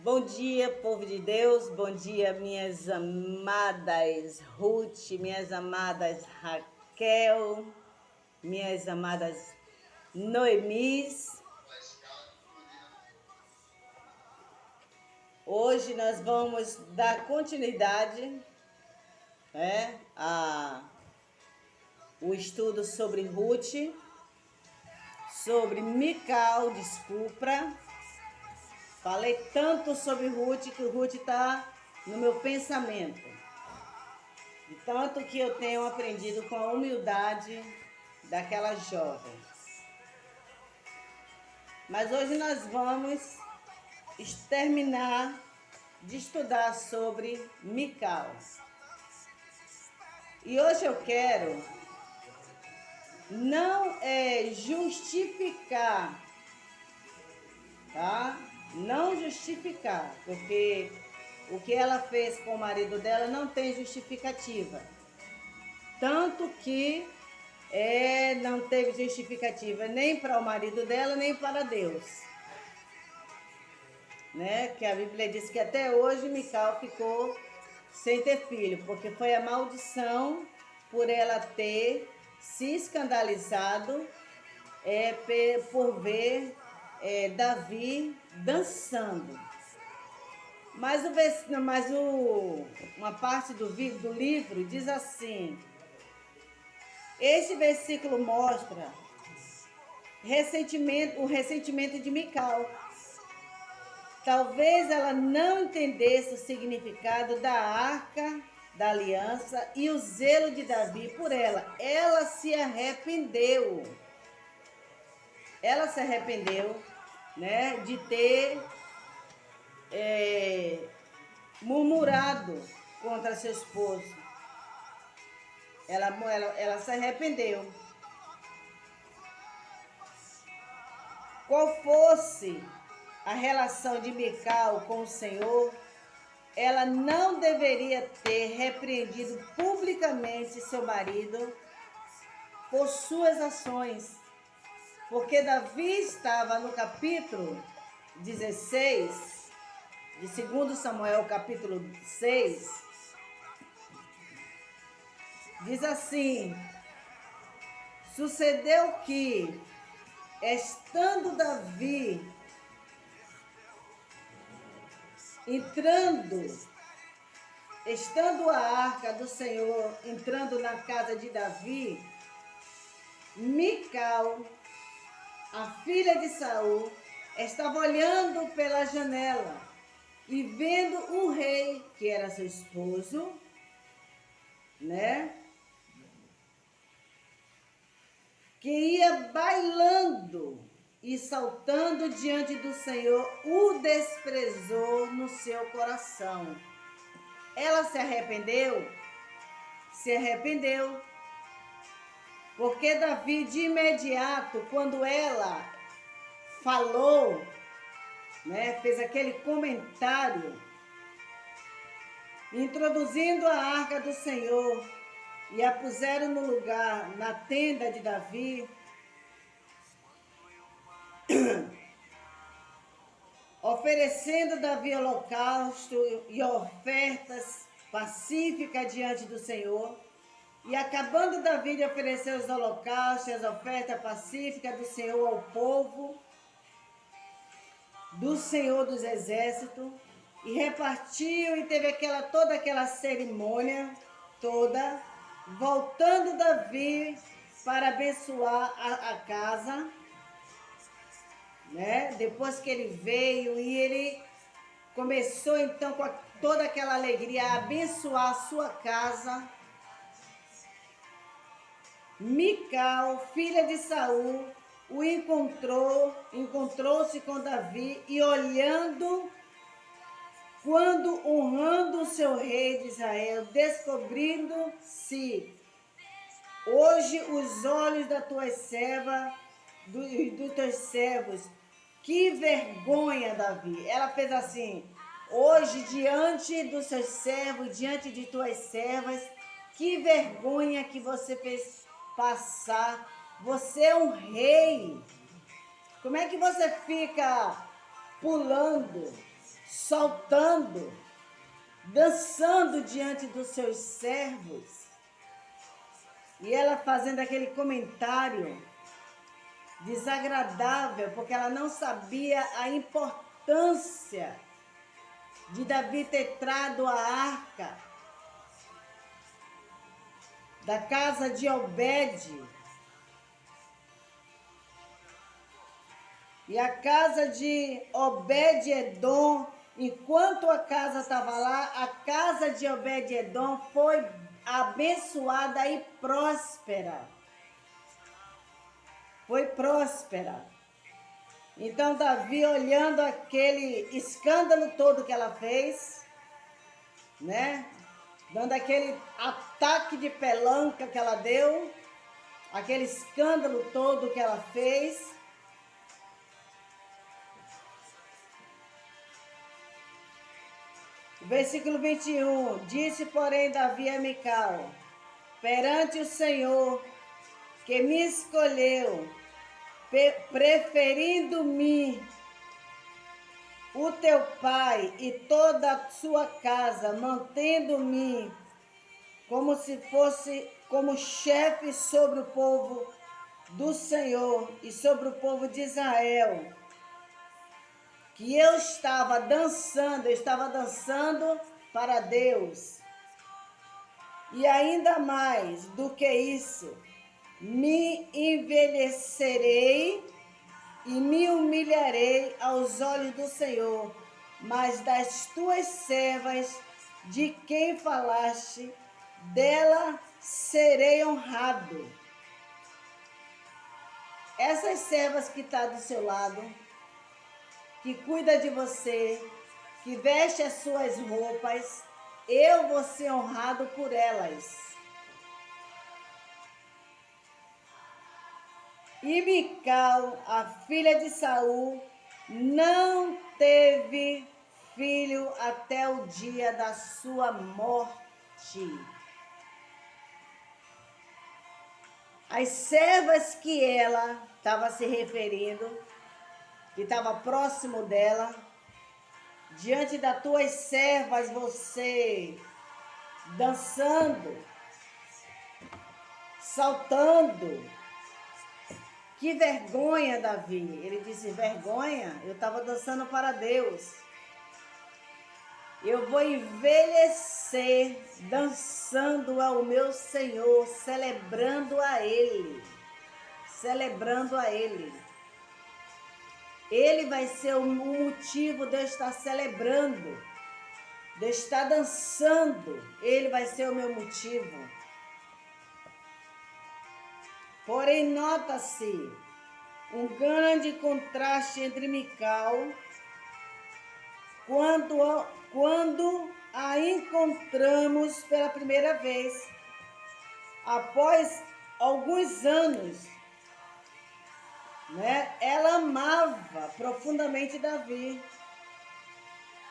Bom dia, povo de Deus. Bom dia, minhas amadas Ruth, minhas amadas Raquel, minhas amadas Noemis. Hoje nós vamos dar continuidade, o estudo sobre Ruth, sobre Mical, desculpa. Falei tanto sobre Ruth que Ruth está no meu pensamento. De tanto que eu tenho aprendido com a humildade daquela jovem. Mas hoje nós vamos terminar de estudar sobre Mical. E hoje eu quero não justificar, tá? Não justificar, porque o que ela fez com o marido dela não tem justificativa. Tanto que não teve justificativa nem para o marido dela, nem para Deus. Né? Que a Bíblia diz que até hoje Mical ficou sem ter filho, porque foi a maldição por ela ter se escandalizado por ver Davi dançando. Mas uma parte do livro diz assim: este versículo mostra o ressentimento de Mical. Talvez ela não entendesse o significado da arca da aliança e o zelo de Davi por ela. Ela se arrependeu. Ela se arrependeu, né, de ter murmurado contra seu esposo. Ela se arrependeu. Qual fosse a relação de Mical com o Senhor, ela não deveria ter repreendido publicamente seu marido por suas ações. Porque Davi estava no capítulo 16, de 2 Samuel, capítulo 6, diz assim: sucedeu que, estando a arca do Senhor entrando na casa de Davi, Mical, a filha de Saul, estava olhando pela janela e vendo um rei, que era seu esposo, né? Que ia bailando e saltando diante do Senhor, o desprezou no seu coração. Ela se arrependeu? Se arrependeu. Porque Davi, de imediato, quando ela falou, né, fez aquele comentário, introduzindo a arca do Senhor, e a puseram no lugar, na tenda de Davi, oferecendo Davi holocausto e ofertas pacíficas diante do Senhor. E acabando Davi de oferecer os holocaustos e as ofertas pacíficas do Senhor ao povo, do Senhor dos Exércitos, e repartiu e teve toda aquela cerimônia toda, voltando Davi para abençoar a casa, né? Depois que ele veio e ele começou então com toda aquela alegria a abençoar a sua casa, Mical, filha de Saul, o encontrou-se com Davi e olhando, quando honrando o seu rei de Israel, descobrindo-se hoje os olhos da tua serva, dos teus servos. Que vergonha, Davi. Ela fez assim: hoje, diante dos seus servos, diante de tuas servas, que vergonha que você fez passar. Você é um rei. Como é que você fica pulando soltando, dançando diante dos seus servos. E ela fazendo aquele comentário desagradável, porque ela não sabia a importância de Davi ter trazido a arca da casa de Obed. E a casa de Obed-Edom, enquanto a casa estava lá, a casa de Obed-Edom foi abençoada e próspera. Foi próspera. Então Davi, olhando aquele escândalo todo que ela fez, né? Dando aquele ataque de pelanca que ela deu, aquele escândalo todo que ela fez. Versículo 21, disse, porém, Davi a Mical, perante o Senhor, que me escolheu, preferindo-me o teu pai e toda a sua casa, mantendo-me como se fosse como chefe sobre o povo do Senhor e sobre o povo de Israel, que eu estava dançando para Deus. E ainda mais do que isso, me envelhecerei e me humilharei aos olhos do Senhor, mas das tuas servas, de quem falaste, dela serei honrado. Essas servas que estão do seu lado, que cuida de você, que veste as suas roupas, eu vou ser honrado por elas. E Mical, a filha de Saul, não teve filho até o dia da sua morte. As servas que ela estava se referindo, que estava próximo dela, diante das tuas servas, você dançando, saltando. Que vergonha, Davi. Ele disse, vergonha? Eu estava dançando para Deus. Eu vou envelhecer dançando ao meu Senhor, celebrando a Ele. Celebrando a Ele. Ele vai ser o motivo de eu estar celebrando, de eu estar dançando. Ele vai ser o meu motivo. Porém, nota-se um grande contraste entre Mical, quando a encontramos pela primeira vez, após alguns anos, né? Ela amava profundamente Davi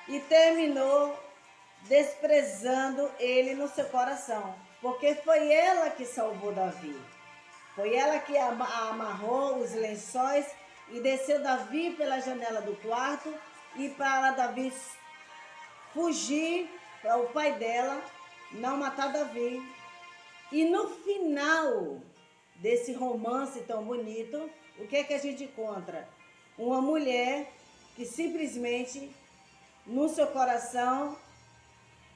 e terminou desprezando ele no seu coração, porque foi ela que salvou Davi. Foi ela que amarrou os lençóis e desceu Davi pela janela do quarto e para Davi fugir, para o pai dela não matar Davi. E no final desse romance tão bonito, o que é que a gente encontra? Uma mulher que simplesmente no seu coração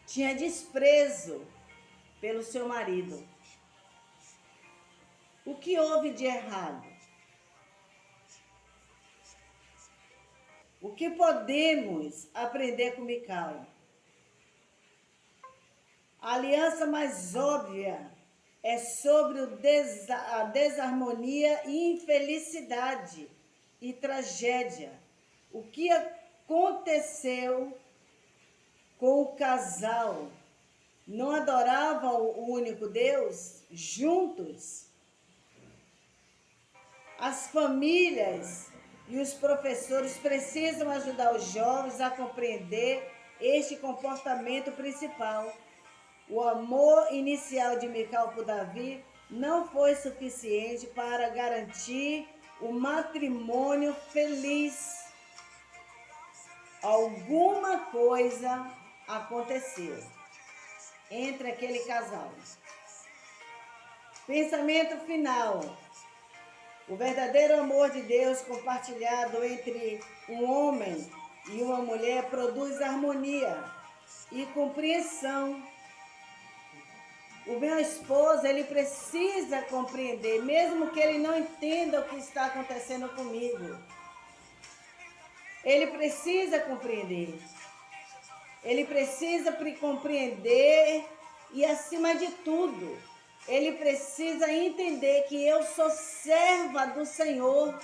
tinha desprezo pelo seu marido. O que houve de errado? O que podemos aprender com Mical? A aliança mais óbvia é sobre a desarmonia e infelicidade e tragédia. O que aconteceu com o casal? Não adoravam o único Deus juntos? As famílias e os professores precisam ajudar os jovens a compreender este comportamento principal. O amor inicial de Mical por Davi não foi suficiente para garantir um matrimônio feliz. alguma coisa aconteceu entre aquele casal. Pensamento final. O verdadeiro amor de Deus compartilhado entre um homem e uma mulher produz harmonia e compreensão. O meu esposo, ele precisa compreender, mesmo que ele não entenda o que está acontecendo comigo. Ele precisa compreender. Ele precisa compreender e, acima de tudo, ele precisa entender que eu sou serva do Senhor.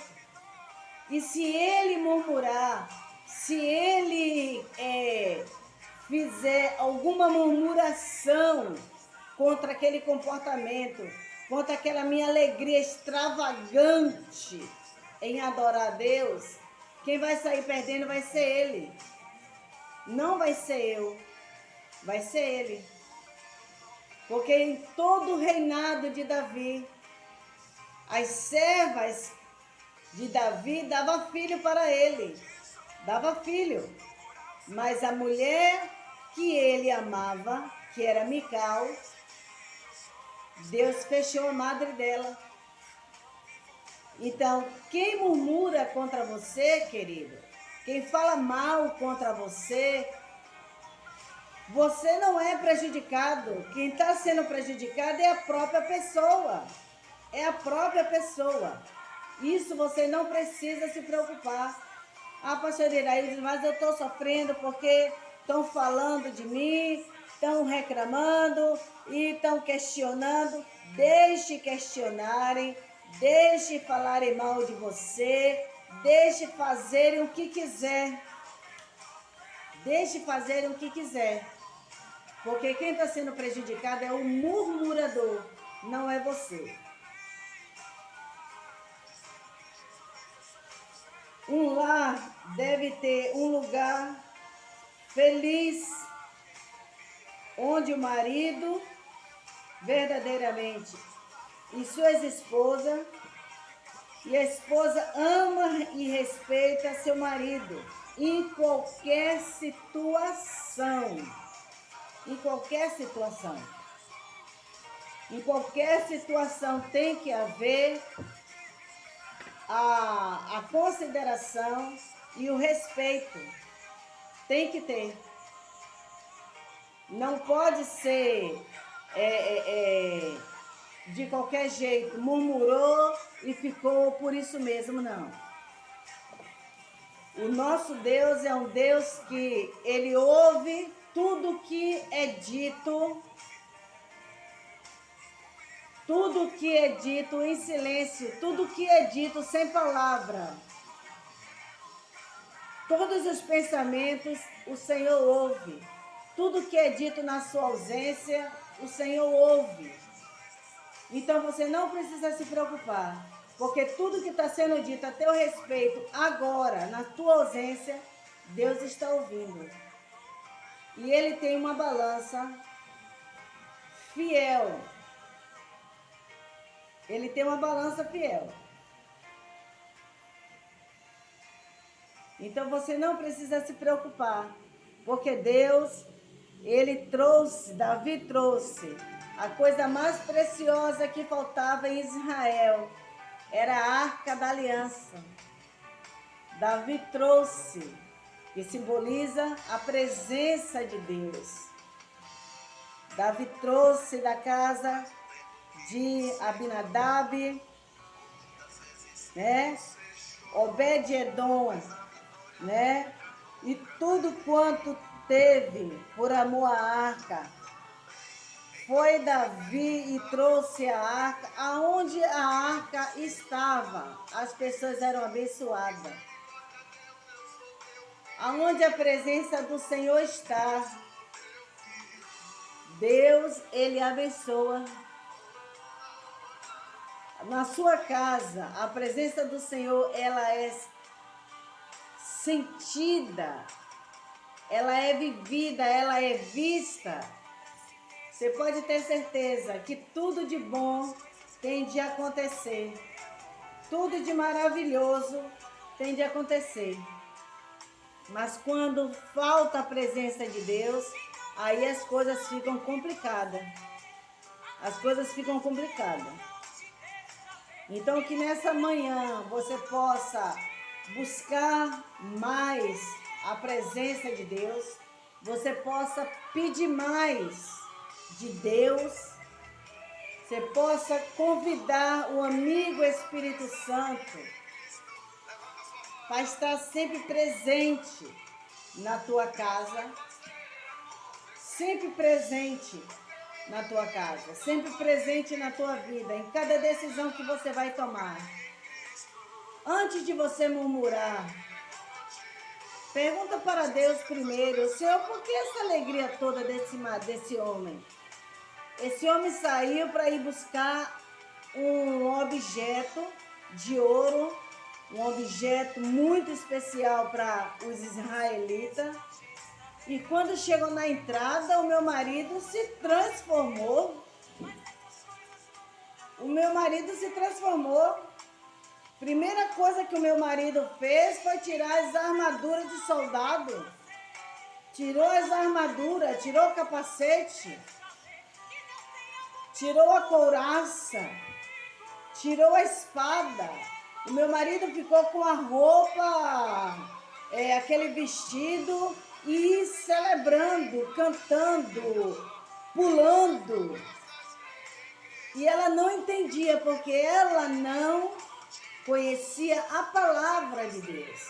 E se ele murmurar, se ele fizer alguma murmuração contra aquele comportamento, contra aquela minha alegria extravagante em adorar a Deus, quem vai sair perdendo vai ser ele. Não vai ser eu, vai ser ele. Porque em todo o reinado de Davi, as servas de Davi davam filho para ele. Dava filho. Mas a mulher que ele amava, que era Mical, Deus fechou a madre dela. Então, quem murmura contra você, querido, quem fala mal contra você, você não é prejudicado. Quem está sendo prejudicado é a própria pessoa. É a própria pessoa. Isso você não precisa se preocupar. Ah, pastor Iraíde, mas eu estou sofrendo porque estão falando de mim, estão reclamando e estão questionando. Deixe questionarem, deixe falarem mal de você, deixe fazerem o que quiser. Deixe fazerem o que quiser. Porque quem está sendo prejudicado é o murmurador, não é você. Um lar deve ter um lugar feliz, onde o marido verdadeiramente e suas esposas, e a esposa ama e respeita seu marido em qualquer situação. Em qualquer situação. Em qualquer situação tem que haver a consideração e o respeito. Tem que ter. Não pode ser de qualquer jeito, murmurou e ficou por isso mesmo, não. O nosso Deus é um Deus que ele ouve tudo que é dito, tudo que é dito em silêncio, tudo que é dito sem palavra. Todos os pensamentos o Senhor ouve. Tudo que é dito na sua ausência, o Senhor ouve. Então você não precisa se preocupar, porque tudo que está sendo dito a teu respeito agora, na tua ausência, Deus está ouvindo. E ele tem uma balança fiel. Ele tem uma balança fiel. Então você não precisa se preocupar, porque Deus, Davi trouxe a coisa mais preciosa que faltava em Israel, era a Arca da Aliança. Davi trouxe, que simboliza a presença de Deus. Davi trouxe da casa de Abinadab, né? Obed-edom, né? E tudo quanto teve por amor à arca. Foi Davi e trouxe a arca. Aonde a arca estava, as pessoas eram abençoadas. Aonde a presença do Senhor está, Deus, ele abençoa. Na sua casa, a presença do Senhor, ela é sentida, ela é vivida, ela é vista. Você pode ter certeza que tudo de bom tem de acontecer. Tudo de maravilhoso tem de acontecer. Mas quando falta a presença de Deus, aí as coisas ficam complicadas. As coisas ficam complicadas. Então que nessa manhã você possa buscar mais a presença de Deus, você possa pedir mais de Deus, você possa convidar o amigo Espírito Santo para estar sempre presente na tua casa, sempre presente na tua casa, sempre presente na tua vida, em cada decisão que você vai tomar. Antes de você murmurar, pergunta para Deus primeiro: Senhor, por que essa alegria toda desse homem? Esse homem saiu para ir buscar um objeto de ouro, um objeto muito especial para os israelitas. E quando chegou na entrada, o meu marido se transformou. O meu marido se transformou. Primeira coisa que o meu marido fez foi tirar as armaduras de soldado. Tirou as armaduras, tirou o capacete, tirou a couraça, tirou a espada. O meu marido ficou com a roupa, aquele vestido, e celebrando, cantando, pulando. E ela não entendia, porque ela não conhecia a palavra de Deus.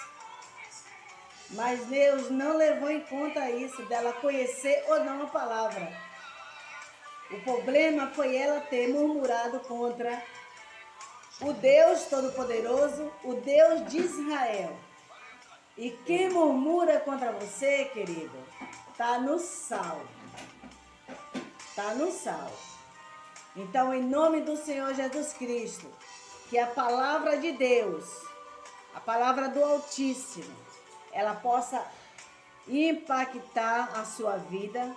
Mas Deus não levou em conta isso, dela conhecer ou não a palavra. O problema foi ela ter murmurado contra o Deus Todo-Poderoso, o Deus de Israel. E quem murmura contra você, querido, está no sal. Está no sal. Então, em nome do Senhor Jesus Cristo, que a palavra de Deus, a palavra do Altíssimo, ela possa impactar a sua vida,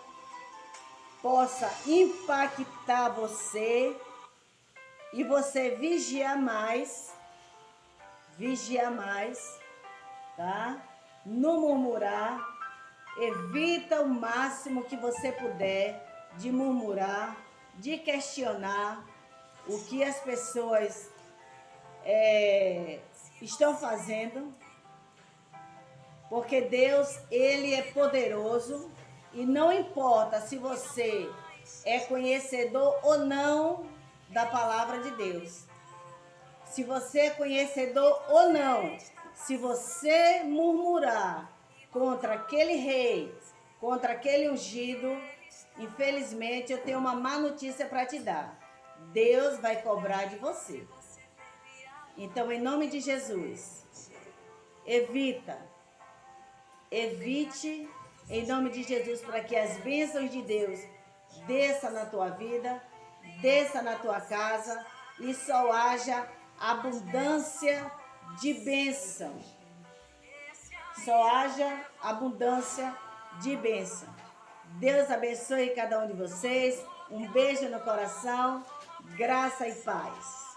possa impactar você, e você vigiar mais, tá? Não murmurar, evita o máximo que você puder de murmurar, de questionar o que as pessoas estão fazendo, porque Deus, Ele é poderoso, e não importa se você é conhecedor ou não da palavra de Deus. Se você é conhecedor ou não, se você murmurar contra aquele rei, contra aquele ungido, infelizmente eu tenho uma má notícia para te dar. Deus vai cobrar de você. Então, em nome de Jesus, evite, em nome de Jesus, para que as bênçãos de Deus desça na tua vida, desça na tua casa, e só haja abundância de bênção. Só haja abundância de bênção. Deus abençoe cada um de vocês. Um beijo no coração, graça e paz.